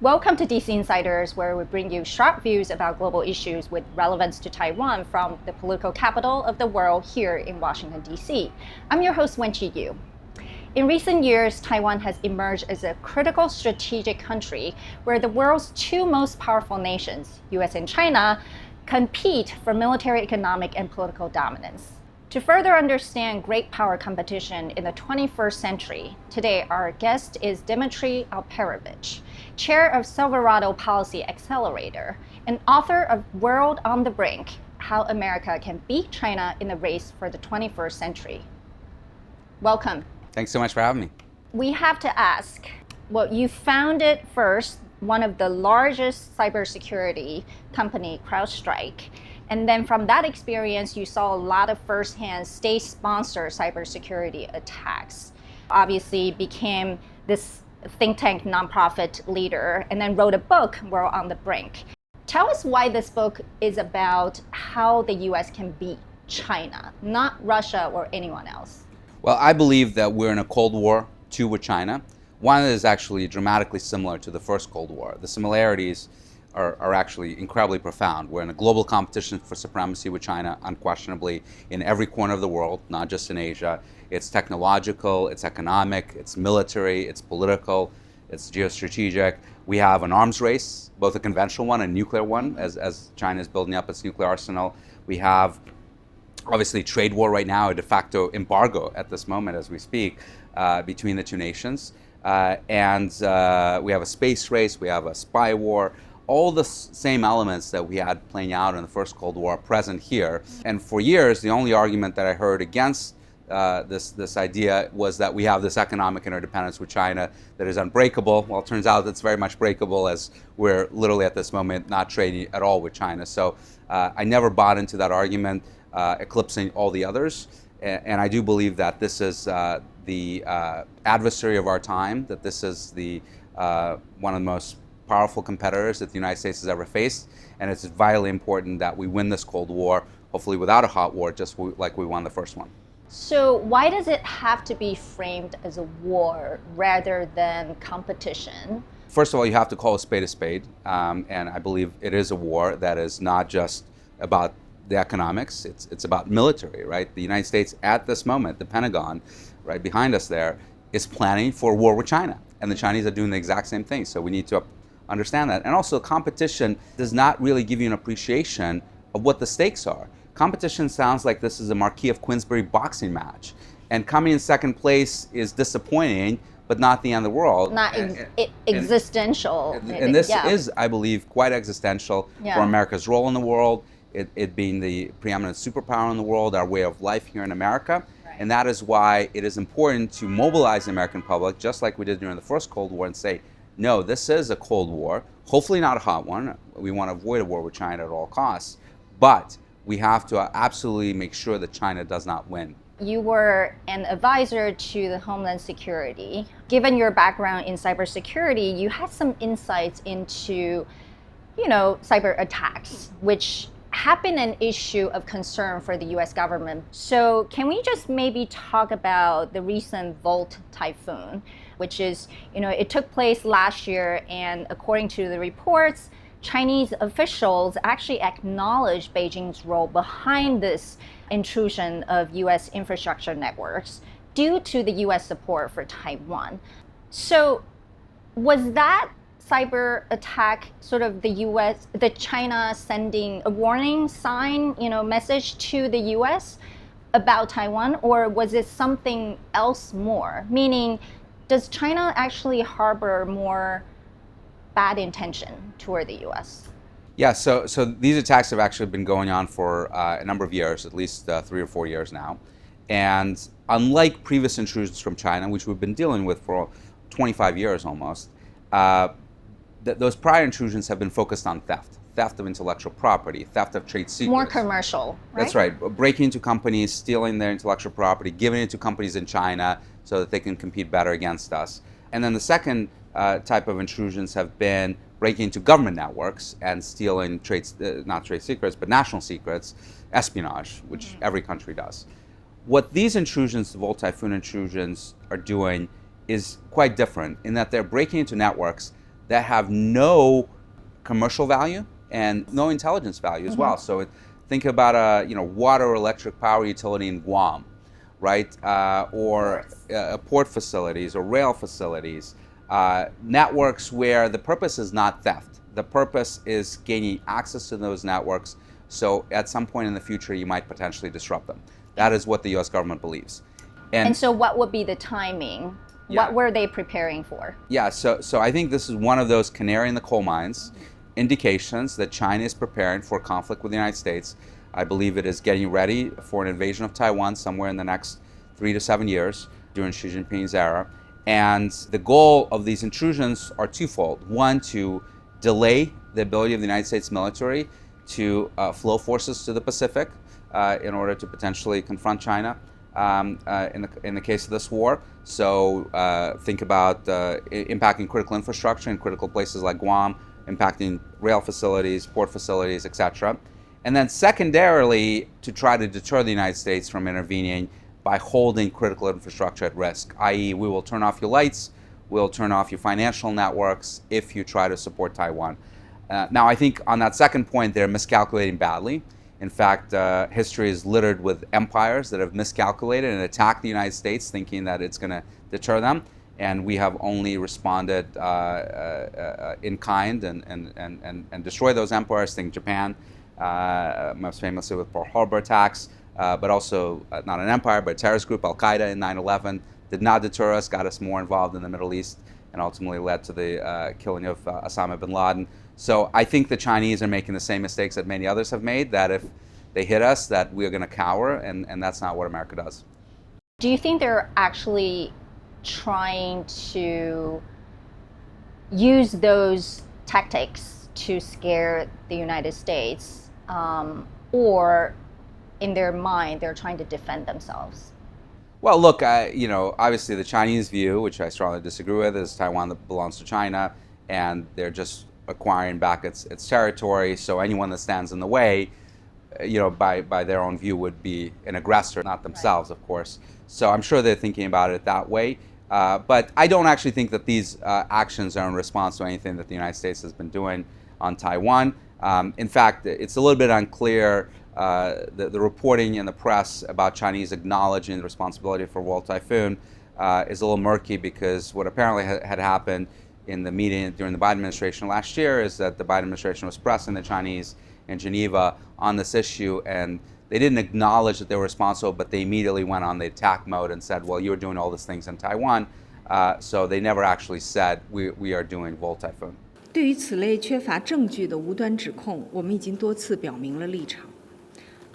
Welcome to DC Insiders, where we bring you sharp views about global issues with relevance to Taiwan from the political capital of the world here in Washington, D.C. I'm your host, Wenqi Yu. In recent years, Taiwan has emerged as a critical strategic country where the world's two most powerful nations, US and China, compete for military, economic, and political dominance. To further understand great power competition in the 21st century, today our guest is Dmitry Alperovich, chair of Silverado Policy Accelerator, and author of World on the Brink: How America Can Beat China in the Race for the 21st Century. Welcome. Thanks so much for having me. We have to ask, well, you founded first one of the largest cybersecurity company, CrowdStrike. And then from that experience, you saw a lot of firsthand state-sponsored cybersecurity attacks. Obviously became this think tank nonprofit leader and then wrote a book, World on the Brink. Tell us why this book is about how the US can beat China, not Russia or anyone else. Well, I believe that we're in a Cold War, too, with China. One that is actually dramatically similar to the first Cold War. The similarities are actually incredibly profound. We're in a global competition for supremacy with China, unquestionably, in every corner of the world, not just in Asia. It's technological, it's economic, it's military, it's political, it's geostrategic. We have an arms race, both a conventional one and a nuclear one, as China is building up its nuclear arsenal. We have, obviously, trade war right now, a de facto embargo at this moment as we speak, between the two nations. And we have a space race, we have a spy war. All the same elements that we had playing out in the first Cold War are present here. And for years, the only argument that I heard against this idea was that we have this economic interdependence with China that is unbreakable. Well, it turns out it's very much breakable, as we're literally at this moment not trading at all with China. So I never bought into that argument, eclipsing all the others. And I do believe that this is the adversary of our time, that this is the one of the most powerful competitors that the United States has ever faced, and it's vitally important that we win this Cold War, hopefully without a hot war, just like we won the first one. So why does it have to be framed as a war rather than competition? First of all, you have to call a spade, and I believe it is a war that is not just about the economics, it's about military, right? The United States at this moment, the Pentagon, right behind us there, is planning for a war with China, and the Chinese are doing the exact same thing, so we need to understand that. And also, competition does not really give you an appreciation of what the stakes are. Competition sounds like this is a Marquis of Queensberry boxing match, and coming in second place is disappointing, but not the end of the world. Not existential. And this is, I believe, quite existential for America's role in the world, it being the preeminent superpower in the world, our way of life here in America. Right. And that is why it is important to mobilize the American public, just like we did during the first Cold War, and say, no, this is a Cold War, hopefully not a hot one. We want to avoid a war with China at all costs, but we have to absolutely make sure that China does not win. You were an advisor to the Homeland Security. Given your background in cybersecurity, you had some insights into, cyber attacks, which have been an issue of concern for the US government. So can we just maybe talk about the recent Volt typhoon, which is, it took place last year, and according to the reports, Chinese officials actually acknowledged Beijing's role behind this intrusion of US infrastructure networks due to the US support for Taiwan. So was that cyber attack sort of the China sending a warning sign, message to the US about Taiwan, or was it something else more? Meaning, does China actually harbor more bad intention toward the US? Yeah, so these attacks have actually been going on for a number of years, at least 3 or 4 years now. And unlike previous intrusions from China, which we've been dealing with for 25 years almost, those prior intrusions have been focused on theft of intellectual property, theft of trade secrets. More commercial, right? That's right. Breaking into companies, stealing their intellectual property, giving it to companies in China so that they can compete better against us. And then the second type of intrusions have been breaking into government networks and stealing not trade secrets, but national secrets, espionage, which every country does. What these intrusions, the Volt Typhoon intrusions, are doing is quite different in that they're breaking into networks that have no commercial value and no intelligence value as well. So think about a water or electric power utility in Guam, right? Or port facilities or rail facilities, networks where the purpose is not theft. The purpose is gaining access to those networks, so at some point in the future you might potentially disrupt them. That is what the U.S. government believes. And so what would be the timing? Yeah. What were they preparing for? Yeah, so I think this is one of those canary in the coal mines indications that China is preparing for conflict with the United States. I believe it is getting ready for an invasion of Taiwan somewhere in the next 3 to 7 years during Xi Jinping's era. And the goal of these intrusions are twofold. One, to delay the ability of the United States military to flow forces to the Pacific in order to potentially confront China in the case of this war. So think about impacting critical infrastructure in critical places like Guam, impacting rail facilities, port facilities, etc. And then secondarily, to try to deter the United States from intervening by holding critical infrastructure at risk, i.e. we will turn off your lights, we'll turn off your financial networks if you try to support Taiwan. Now, I think on that second point, they're miscalculating badly. In fact, history is littered with empires that have miscalculated and attacked the United States thinking that it's going to deter them. And we have only responded in kind and destroyed those empires. Think Japan, most famously with Pearl Harbor attacks, but also not an empire, but a terrorist group, Al-Qaeda in 9/11, did not deter us, got us more involved in the Middle East, and ultimately led to the killing of Osama bin Laden. So I think the Chinese are making the same mistakes that many others have made, that if they hit us, that we're going to cower, and that's not what America does. Do you think they're actually trying to use those tactics to scare the United States, or in their mind, they're trying to defend themselves? Well, look, obviously the Chinese view, which I strongly disagree with, is Taiwan that belongs to China, and they're just acquiring back its territory. So anyone that stands in the way, by their own view, would be an aggressor, not themselves, of course. So I'm sure they're thinking about it that way. But I don't actually think that these actions are in response to anything that the United States has been doing on Taiwan. In fact, it's a little bit unclear. The reporting in the press about Chinese acknowledging the responsibility for World Typhoon is a little murky, because what apparently had happened in the meeting during the Biden administration last year is that the Biden administration was pressing the Chinese in Geneva on this issue, and they didn't acknowledge that they were responsible, but they immediately went on the attack mode and said, well, you're doing all these things in Taiwan. So they never actually said, we are doing World Typhoon. 对于此类缺乏证据的无端指控，我们已经多次表明了立场。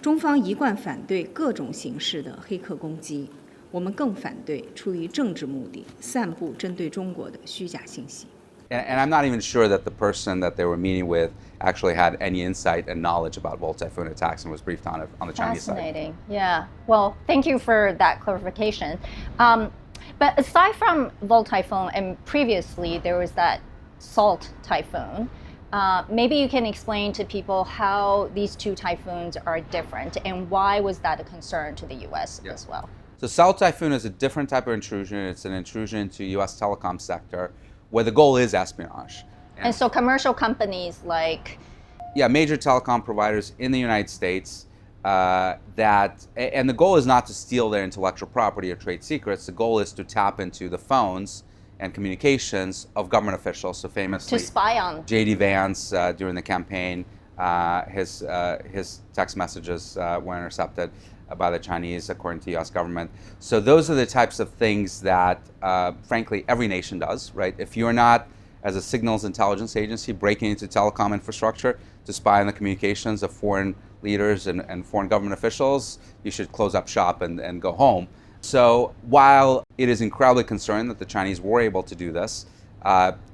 中方一贯反对各种形式的黑客攻击，我们更反对出于政治目的散布针对中国的虚假信息。And I'm not even sure that the person that they were meeting with actually had any insight and knowledge about World Typhoon attacks and was briefed on it on the Chinese side. Fascinating. Yeah. Well, thank you for that clarification. But aside from Volt Typhoon, and previously there was that Salt Typhoon, maybe you can explain to people how these two typhoons are different and why was that a concern to the U.S. as well? So Salt Typhoon is a different type of intrusion. It's an intrusion into U.S. telecom sector where the goal is espionage. And so commercial companies like... Yeah, major telecom providers in the United States and the goal is not to steal their intellectual property or trade secrets. The goal is to tap into the phones and communications of government officials. So famously, to spy on J.D. Vance during the campaign, his text messages were intercepted by the Chinese, according to the U.S. government. So those are the types of things that, frankly, every nation does, right? If you're not, as a signals intelligence agency, breaking into telecom infrastructure to spy on the communications of foreign leaders and foreign government officials, you should close up shop and go home. So while it is incredibly concerning that the Chinese were able to do this,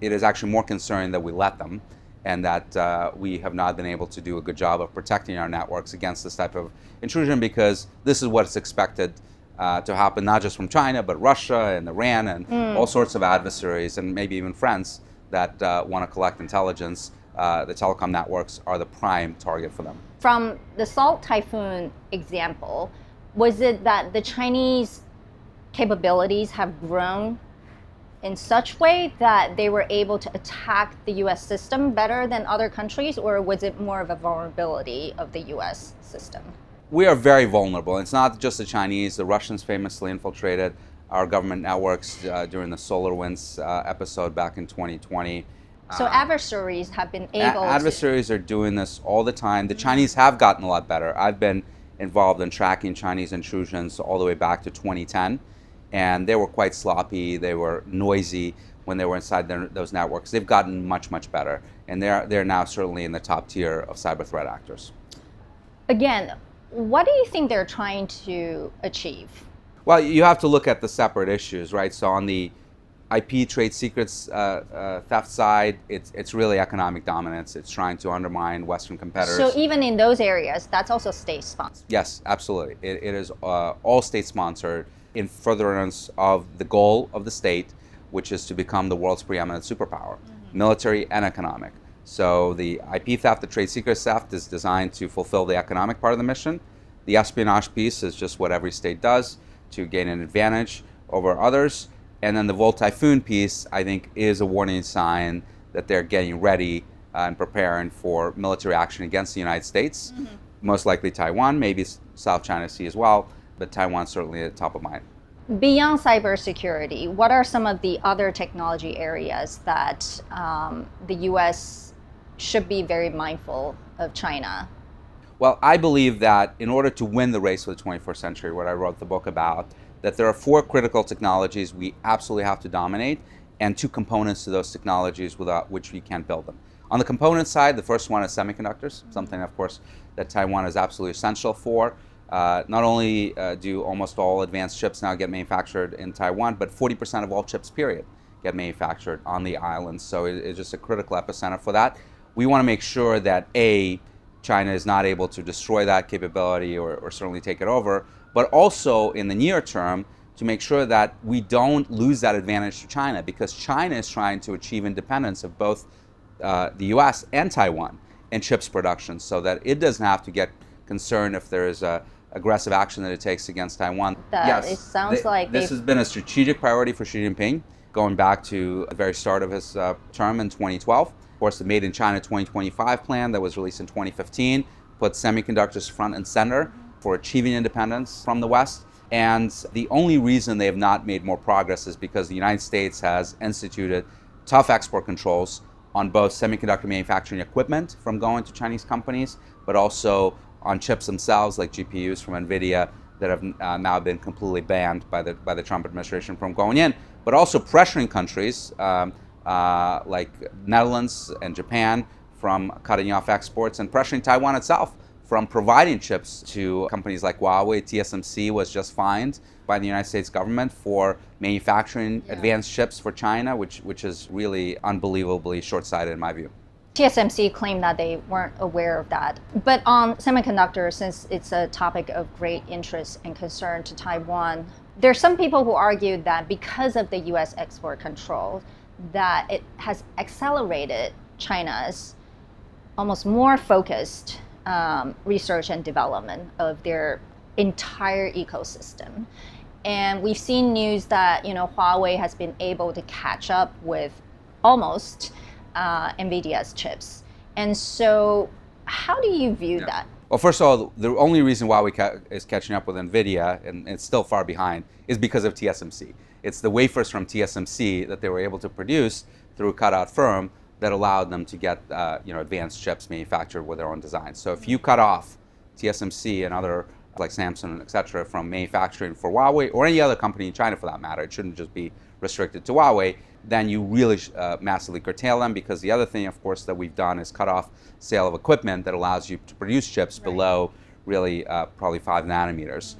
it is actually more concerning that we let them, and that we have not been able to do a good job of protecting our networks against this type of intrusion, because this is what's expected to happen, not just from China, but Russia and Iran and all sorts of adversaries and maybe even friends that want to collect intelligence. The telecom networks are the prime target for them. From the Salt Typhoon example, was it that the Chinese capabilities have grown in such way that they were able to attack the US system better than other countries, or was it more of a vulnerability of the US system? We are very vulnerable. It's not just the Chinese. The Russians famously infiltrated our government networks during the SolarWinds episode back in 2020. So adversaries have been able Adversaries are doing this all the time. The Chinese have gotten a lot better. I've been involved in tracking Chinese intrusions all the way back to 2010, and they were quite sloppy. They were noisy when they were inside those networks. They've gotten much, much better, and they're now certainly in the top tier of cyber threat actors. Again, what do you think they're trying to achieve? Well, you have to look at the separate issues, right? So on the IP trade secrets theft side, it's really economic dominance. It's trying to undermine Western competitors. So even in those areas, that's also state-sponsored? Yes, absolutely. It is all state-sponsored in furtherance of the goal of the state, which is to become the world's preeminent superpower, military and economic. So the IP theft, the trade secrets theft, is designed to fulfill the economic part of the mission. The espionage piece is just what every state does to gain an advantage over others. And then the Volt Typhoon piece, I think, is a warning sign that they're getting ready and preparing for military action against the United States. Most likely Taiwan, maybe South China Sea as well, but Taiwan certainly at the top of mind. Beyond cybersecurity, what are some of the other technology areas that the US should be very mindful of China? Well, I believe that in order to win the race for the 21st century, what I wrote the book about, that there are 4 critical technologies we absolutely have to dominate, and 2 components to those technologies without which we can't build them. On the component side, the first one is semiconductors, something, of course, that Taiwan is absolutely essential for. Not only do almost all advanced chips now get manufactured in Taiwan, but 40% of all chips, period, get manufactured on the island. So it's just a critical epicenter for that. We want to make sure that, A, China is not able to destroy that capability or certainly take it over, but also in the near term to make sure that we don't lose that advantage to China, because China is trying to achieve independence of both the US and Taiwan in chips production, so that it doesn't have to get concerned if there is aggressive action that it takes against Taiwan. It sounds like this has been a strategic priority for Xi Jinping, going back to the very start of his term in 2012. Of course, the Made in China 2025 plan that was released in 2015 put semiconductors front and center for achieving independence from the West. And the only reason they have not made more progress is because the United States has instituted tough export controls on both semiconductor manufacturing equipment from going to Chinese companies, but also on chips themselves, like GPUs from NVIDIA, that have now been completely banned by the Trump administration from going in, but also pressuring countries like Netherlands and Japan from cutting off exports, and pressuring Taiwan itself from providing chips to companies like Huawei. TSMC was just fined by the United States government for manufacturing advanced chips for China, which is really unbelievably short-sighted in my view. TSMC claimed that they weren't aware of that. But on semiconductors, since it's a topic of great interest and concern to Taiwan, there are some people who argue that because of the US export control, that it has accelerated China's almost more focused research and development of their entire ecosystem. And we've seen news that Huawei has been able to catch up with almost NVIDIA's chips. And so how do you view that? Well, first of all, the only reason Huawei is catching up with NVIDIA, and it's still far behind, is because of TSMC. It's the wafers from TSMC that they were able to produce through a cutout firm that allowed them to get advanced chips manufactured with their own designs. So if you cut off TSMC and other like Samsung, et cetera, from manufacturing for Huawei or any other company in China for that matter, it shouldn't just be restricted to Huawei, then you really massively curtail them, because the other thing, of course, that we've done is cut off sale of equipment that allows you to produce chips below really probably 5 nanometers.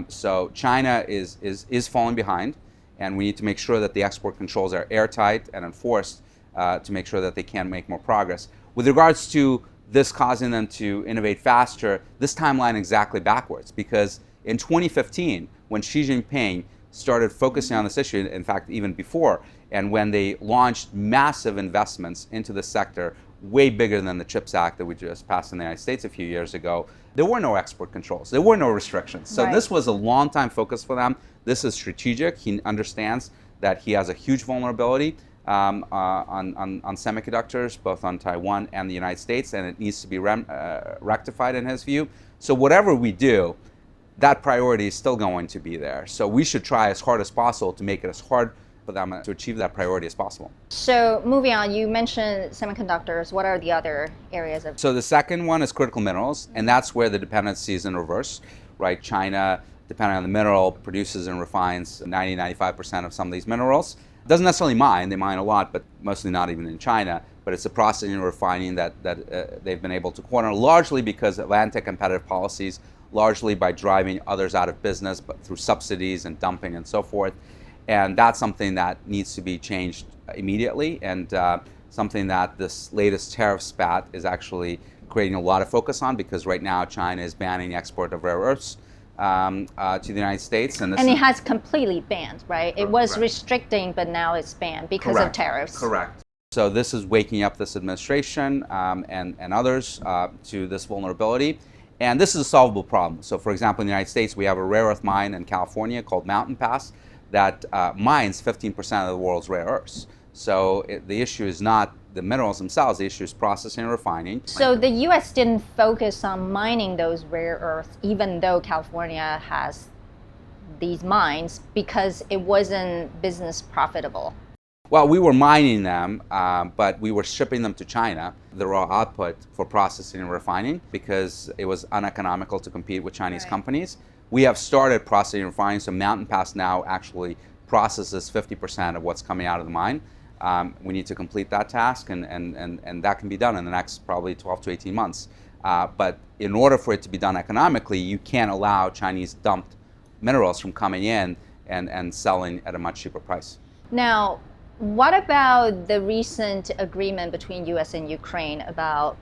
So China is falling behind, and we need to make sure that the export controls are airtight and enforced to make sure that they can make more progress. With regards to this causing them to innovate faster, this timeline exactly backwards, because in 2015, when Xi Jinping started focusing on this issue, in fact, even before, and when they launched massive investments into the sector, way bigger than the CHIPS Act that we just passed in the United States a few years ago, there were no export controls. There were no restrictions. So this was a long time focus for them. This is strategic. He understands that he has a huge vulnerability on semiconductors, both on Taiwan and the United States, and it needs to be rectified in his view. So whatever we do, that priority is still going to be there. So we should try as hard as possible to make it as hard for them to achieve that priority as possible. So moving on, you mentioned semiconductors. What are the other areas of? So the second one is critical minerals, and that's where the dependency is in reverse, right? China, depending on the mineral, produces and refines 90-95% of some of these minerals. Doesn't necessarily mine, they mine a lot, but mostly not even in China. But it's the processing and refining that they've been able to corner, largely because of anti-competitive policies, largely by driving others out of business, but through subsidies and dumping and so forth. And that's something that needs to be changed immediately, and something that this latest tariff spat is actually creating a lot of focus on, because right now China is banning the export of rare earths to the United States. And it has completely banned, right? It was Correct. Restricting, but now it's banned because of tariffs. Correct. So this is waking up this administration and others to this vulnerability. And this is a solvable problem. So for example, in the United States, we have a rare earth mine in California called Mountain Pass that mines 15% of the world's rare earths. So the issue is not the minerals themselves, the issue is processing and refining. So the U.S. didn't focus on mining those rare earths, even though California has these mines, because it wasn't business profitable. Well, we were mining them, but we were shipping them to China, the raw output for processing and refining, because it was uneconomical to compete with Chinese companies. We have started processing and refining, so Mountain Pass now actually processes 50% of what's coming out of the mine. We need to complete that task, and that can be done in the next probably 12 to 18 months. But in order for it to be done economically, you can't allow Chinese dumped minerals from coming in and selling at a much cheaper price. Now, what about the recent agreement between U.S. and Ukraine about,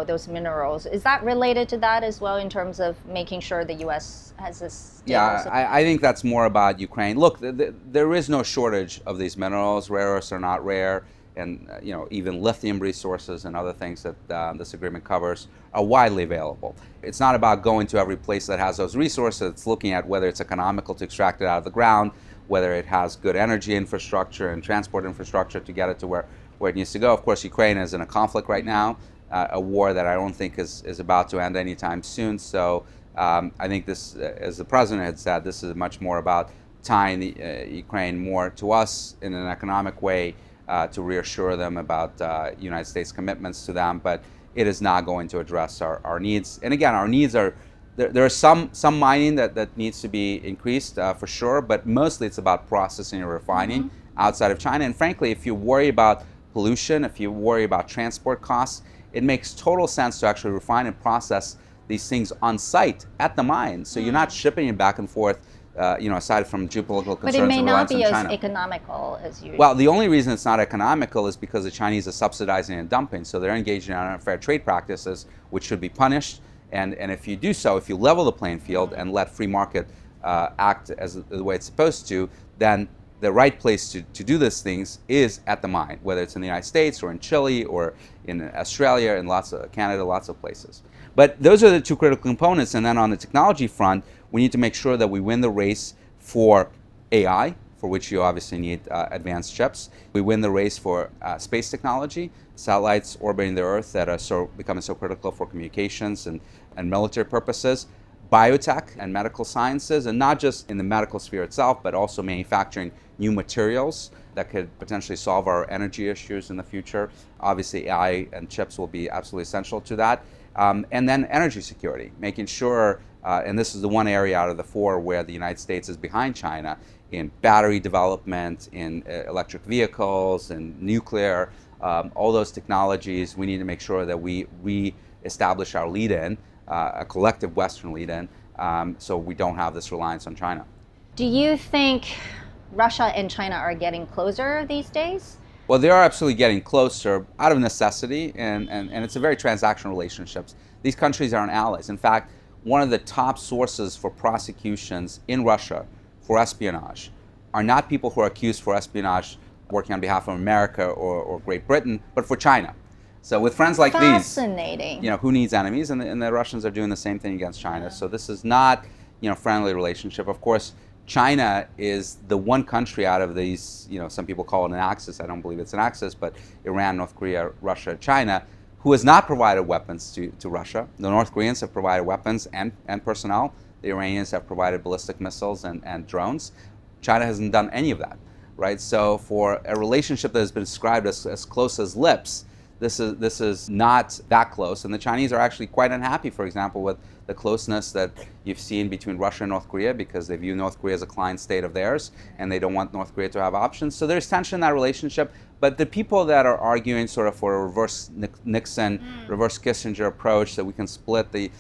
those minerals? Is that related to that as well in terms of making sure the U.S. has this? Yeah, I think that's more about Ukraine. Look, there is no shortage of these minerals. Rare earths are not rare, and even lithium resources and other things that this agreement covers are widely available. It's not about going to every place that has those resources. It's looking at whether it's economical to extract it out of the ground, whether it has good energy infrastructure and transport infrastructure to get it to where it needs to go. Of course, Ukraine is in a conflict right now, a war that I don't think is about to end anytime soon. So I think this, as the president had said, this is much more about tying Ukraine more to us in an economic way to reassure them about United States commitments to them. But it is not going to address our needs. And again, our needs are, there is some mining that needs to be increased for sure, but mostly it's about processing and refining outside of China. And frankly, if you worry about pollution, if you worry about transport costs, it makes total sense to actually refine and process these things on site at the mine. So you're not shipping it back and forth, aside from geopolitical concerns. But it may not be as China. economical as you. Well, the only reason it's not economical is because the Chinese are subsidizing and dumping. So they're engaging in unfair trade practices, which should be punished. And if you do so, if you level the playing field and let free market act as the way it's supposed to, then the right place to do these things is at the mine, whether it's in the United States or in Chile or in Australia and Canada, lots of places. But those are the two critical components. And then on the technology front, we need to make sure that we win the race for AI, for which you obviously need advanced chips. We win the race for space technology, satellites orbiting the Earth that are becoming so critical for communications and military purposes. Biotech and medical sciences, and not just in the medical sphere itself, but also manufacturing new materials that could potentially solve our energy issues in the future. Obviously, AI and chips will be absolutely essential to that. And then energy security, making sure, and this is the one area out of the four where the United States is behind China in battery development, in electric vehicles, and nuclear, all those technologies, we need to make sure that we re-establish our lead in, a collective Western lead in, so we don't have this reliance on China. Do you think Russia and China are getting closer these days? Well, they are absolutely getting closer out of necessity, and it's a very transactional relationships. These countries are allies. In fact, one of the top sources for prosecutions in Russia for espionage are not people who are accused for espionage working on behalf of America or Great Britain, but for China. So with friends like Fascinating. these, who needs enemies? And the Russians are doing the same thing against China. So this is not, friendly relationship. Of course, China is the one country out of these, some people call it an axis. I don't believe it's an axis, but Iran, North Korea, Russia, China, who has not provided weapons to Russia. The North Koreans have provided weapons and personnel. The Iranians have provided ballistic missiles and drones. China hasn't done any of that, right? So for a relationship that has been described as close as lips, this is not that close. And the Chinese are actually quite unhappy, for example, with the closeness that you've seen between Russia and North Korea, because they view North Korea as a client state of theirs, and they don't want North Korea to have options. So there's tension in that relationship. But the people that are arguing sort of for a reverse Nixon, reverse Kissinger approach, that we can split the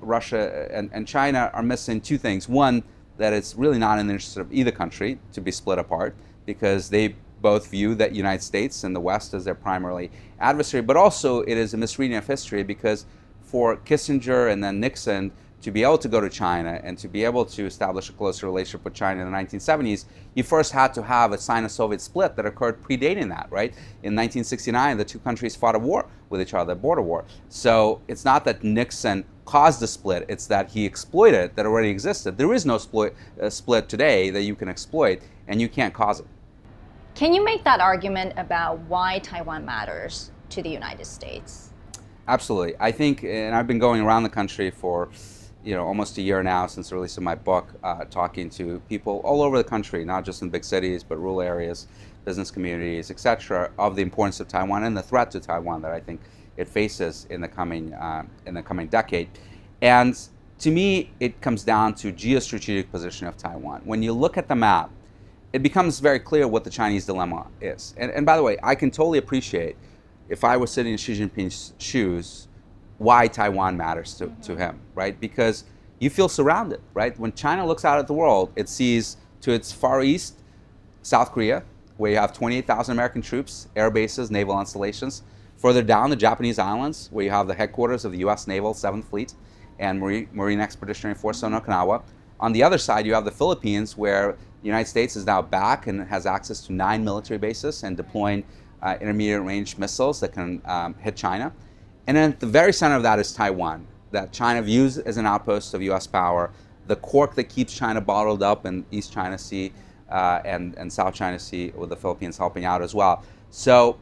Russia and China, are missing two things. One, that it's really not in the interest of either country to be split apart, because they both view that United States and the West as their primary adversary. But also it is a misreading of history, because for Kissinger and then Nixon to be able to go to China and to be able to establish a closer relationship with China in the 1970s, you first had to have a Sino-Soviet split that occurred predating that, right? In 1969, the two countries fought a war with each other, a border war. So it's not that Nixon caused the split, it's that he exploited it that already existed. There is no split today that you can exploit, and you can't cause it. Can you make that argument about why Taiwan matters to the United States? Absolutely. I think, and I've been going around the country for almost a year now since the release of my book, talking to people all over the country, not just in big cities, but rural areas, business communities, etc., of the importance of Taiwan and the threat to Taiwan that I think it faces in the coming decade. And to me, it comes down to geostrategic position of Taiwan. When you look at the map, it becomes very clear what the Chinese dilemma is. And by the way, I can totally appreciate, if I was sitting in Xi Jinping's shoes, why Taiwan matters to him, right? Because you feel surrounded, right? When China looks out at the world, it sees to its far east, South Korea, where you have 28,000 American troops, air bases, naval installations. Further down, the Japanese islands, where you have the headquarters of the U.S. Naval 7th Fleet and Marine Expeditionary Force on Okinawa. On the other side, you have the Philippines, where the United States is now back and has access to 9 military bases and deploying intermediate range missiles that can hit China. And then at the very center of that is Taiwan, that China views as an outpost of U.S. power, the cork that keeps China bottled up in East China Sea and South China Sea, with the Philippines helping out as well. So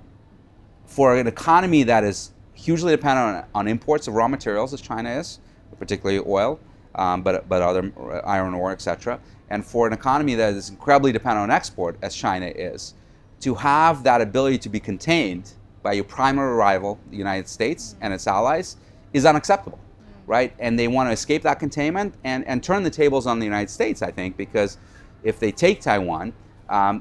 for an economy that is hugely dependent on imports of raw materials, as China is, particularly oil, but other iron ore, etc., and for an economy that is incredibly dependent on export, as China is, to have that ability to be contained by your primary rival, the United States and its allies, is unacceptable, right? And they want to escape that containment and turn the tables on the United States, I think, because if they take Taiwan,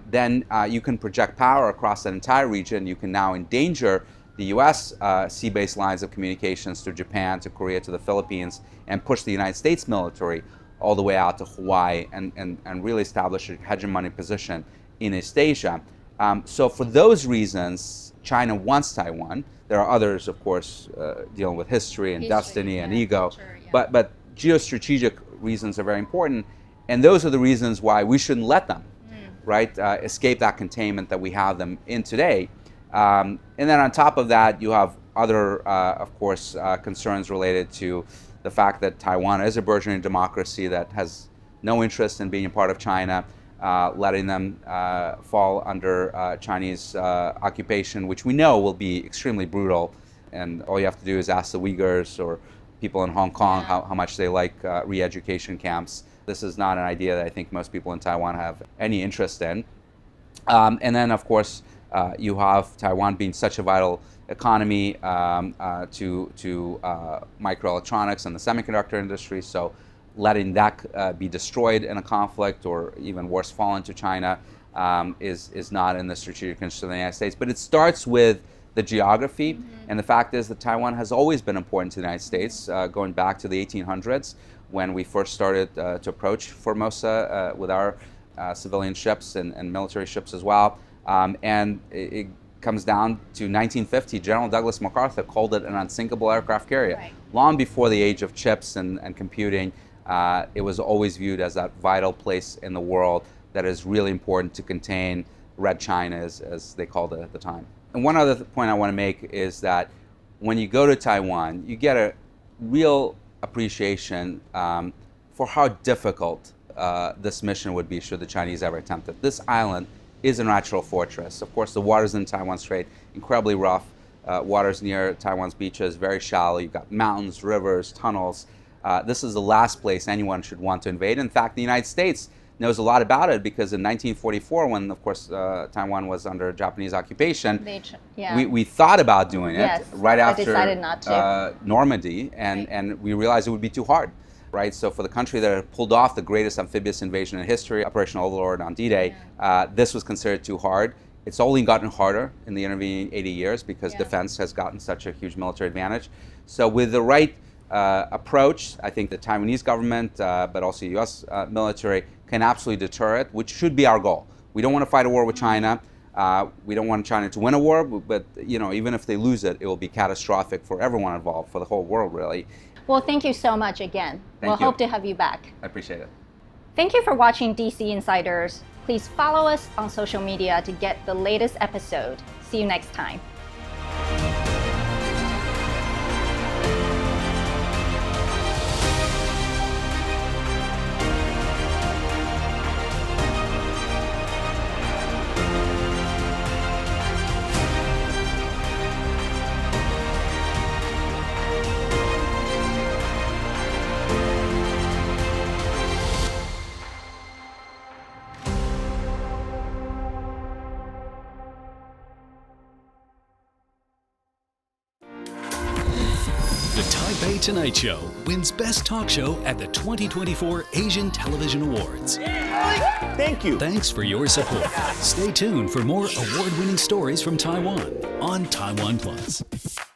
then you can project power across that entire region. You can now endanger the U.S. Sea-based lines of communications to Japan, to Korea, to the Philippines, and push the United States military all the way out to Hawaii and really establish a hegemonic position in East Asia. So for those reasons, China wants Taiwan. There are others, of course, dealing with history and destiny and ego, but geostrategic reasons are very important, and those are the reasons why we shouldn't let them, right, escape that containment that we have them in today. And then on top of that, you have other, of course, concerns related to the fact that Taiwan is a burgeoning democracy that has no interest in being a part of China, letting them fall under Chinese occupation, which we know will be extremely brutal. And all you have to do is ask the Uyghurs or people in Hong Kong how much they like re-education camps. This is not an idea that I think most people in Taiwan have any interest in. And then, of course, you have Taiwan being such a vital economy to microelectronics and the semiconductor industry. So letting that be destroyed in a conflict, or even worse, fall into China, is not in the strategic interest of the United States. But it starts with the geography, and the fact is that Taiwan has always been important to the United States, going back to the 1800s, when we first started to approach Formosa with our civilian ships and military ships as well. And it comes down to 1950, General Douglas MacArthur called it an unsinkable aircraft carrier. Right. Long before the age of chips and computing, it was always viewed as that vital place in the world that is really important to contain Red China, as they called it at the time. And one other point I want to make is that when you go to Taiwan, you get a real appreciation for how difficult this mission would be should the Chinese ever attempt it. This island is a natural fortress. Of course, the waters in Taiwan Strait, incredibly rough. Waters near Taiwan's beaches, very shallow. You've got mountains, rivers, tunnels. This is the last place anyone should want to invade. In fact, the United States knows a lot about it because in 1944, when, of course, Taiwan was under Japanese occupation, we thought about doing it right after decided not to. Normandy, and we realized it would be too hard. Right, so for the country that had pulled off the greatest amphibious invasion in history, Operation Overlord on D-Day, this was considered too hard. It's only gotten harder in the intervening 80 years because defense has gotten such a huge military advantage. So with the right approach, I think the Taiwanese government, but also U.S. Military, can absolutely deter it, which should be our goal. We don't want to fight a war with China. We don't want China to win a war, but even if they lose it, it will be catastrophic for everyone involved, for the whole world, really. Well, thank you so much again. We'll hope to have you back. I appreciate it. Thank you for watching DC Insiders. Please follow us on social media to get the latest episode. See you next time. The Taipei Tonight Show wins Best Talk Show at the 2024 Asian Television Awards. Thank you. Thanks for your support. Stay tuned for more award-winning stories from Taiwan on TaiwanPlus.